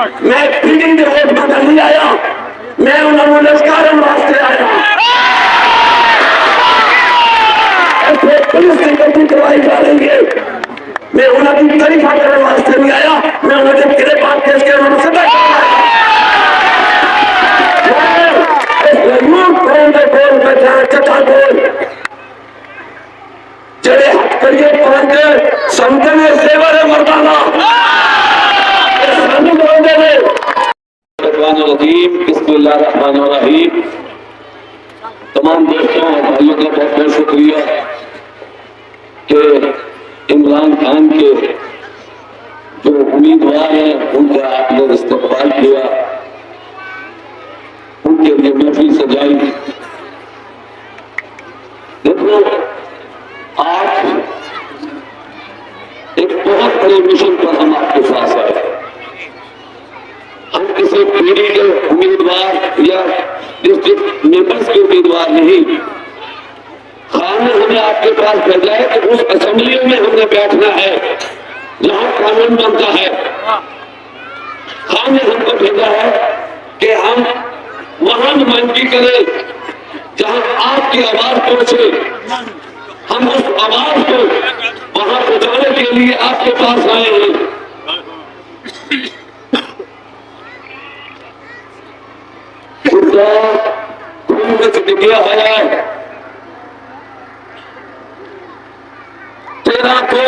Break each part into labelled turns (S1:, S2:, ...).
S1: मैं फीडिंग के वोट मंगन नहीं आया, मैं उन्होंने लश्कारण वास्ते आया। पुलिस की गलती करवाई जा रही है, मैं उन्होंने तरीका करने वास्ते नहीं आया, मैं उन्होंने किले पाक केस के उन्होंने सदा जड़े हट करिए पहुंचे समझने सेवर है मर्दाना बिस्मिल्लाहिर्रहमानिर्रहीम। तमाम दोस्तों और भाइयों का बहुत बहुत शुक्रिया कि इमरान खान के जो उम्मीदवार हैं उनका आपने इस्तकबाल किया, उनके लिए महफिल सजाई। देखो आज एक बहुत बड़े मिशन पर हम आपके पास आए। हम किसी पीढ़ी के उम्मीदवार या डिस्ट्रिक्ट मेंबर्स के उम्मीदवार नहीं। खान ने हमें आपके पास भेजा है कि उस असेंबली में हमने बैठना है जहां कानून बनता है। खान ने हमको भेजा है कि हम वहां नुमाइंदगी करें जहां आपकी आवाज पहुंचे। हम उस आवाज को वहां पहुंचाने के लिए आपके पास आए हैं। निकला है 13 को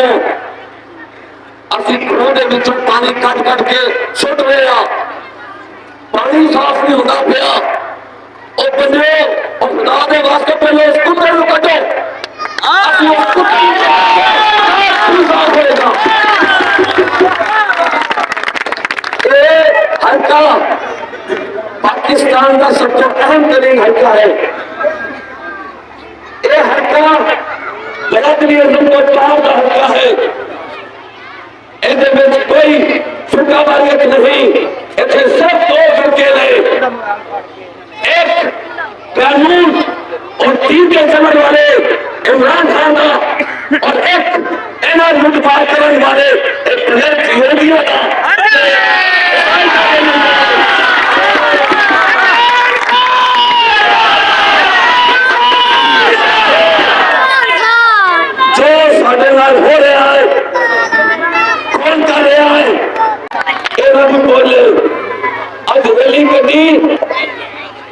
S1: असि खरों विचों पानी कट कट के सुट रहे हैं, पानी साफ नहीं होता पिया। और बंदे और खुदा के वास्ते पहले उस कुत्ते को कटो, साफ होगा। हल्का पाकिस्तान का सबसे अहम तरीन हल्का है। ये हल्का बलात्कारियों को चाव का हल्का है। ऐसे कोई फुकावारियत नहीं, ऐसे सब दो फिरके ने, एक कानून और 3 के समझ वाले इमरान खान का और एक एनआर मुतबार करने वाले एक योगियों का। हो रहा है कौन कर रहा है ये भी बोले। अज रैली कटी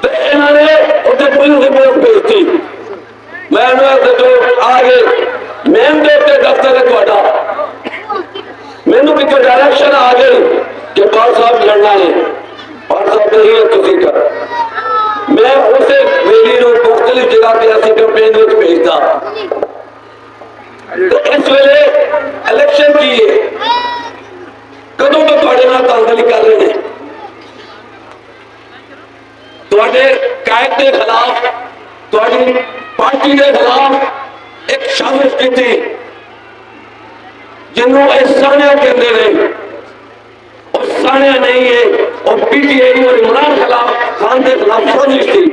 S1: तो इन्होंने उसे पुलिस भेजती। मैं जो आ गए मैम के दफ्तर है थोड़ा, मैनू पिछले डायरेक्शन आ गई कि बाल साहब लड़ना है, बाल साहब नहीं है तुसी का। मैं उसे रैली मुख्तलिफ जगह पे ऐसी कैंपेन में भेजता। तो इस वेले इलेक्शन की है, कदों तो थोड़े नाल धांधली कर रहे हैं, थोड़े कायद के खिलाफ, थोड़ी पार्टी के खिलाफ एक साजिश की थी जिन्होंने सानिया कहते हैं और सानिया नहीं है। और पीटीआई और इमरान खिलाफ खान के खिलाफ साजिश थी।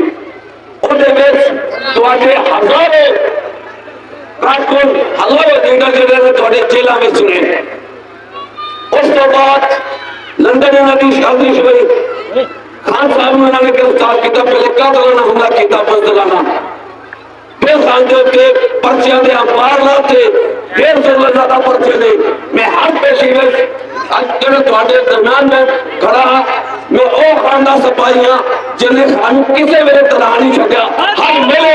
S1: हजारों कारकुन हजारों लीडर जिन्होंने थोड़े जेलों में सुने। उस तो बाद लंदन उन्होंने शादी हुई, खान साहब ने उन्होंने गिरफ्तार किया, पहले कातलाना हमला किया बुज़दिलाना, फिर सांझों के पर्चियां दे अंपार लाते, फिर ज्यादा पर्चे ने। मैं हर पेशी में जो दरम्यान में खड़ा मैं वो खानदा सिपाहियां जिन्हें खानू किसी वेले तला नहीं छड्या। हर मेले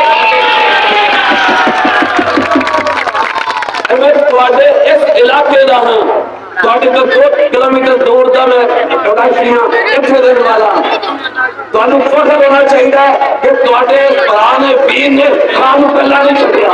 S1: इस इलाके का हाँ तो 2 किलोमीटर दूर का मैं इतने दिन वाला तुहानू फख्र होना चाहिए कि तुहाडे भरा ने वीर ने खान कला नहीं छड्या।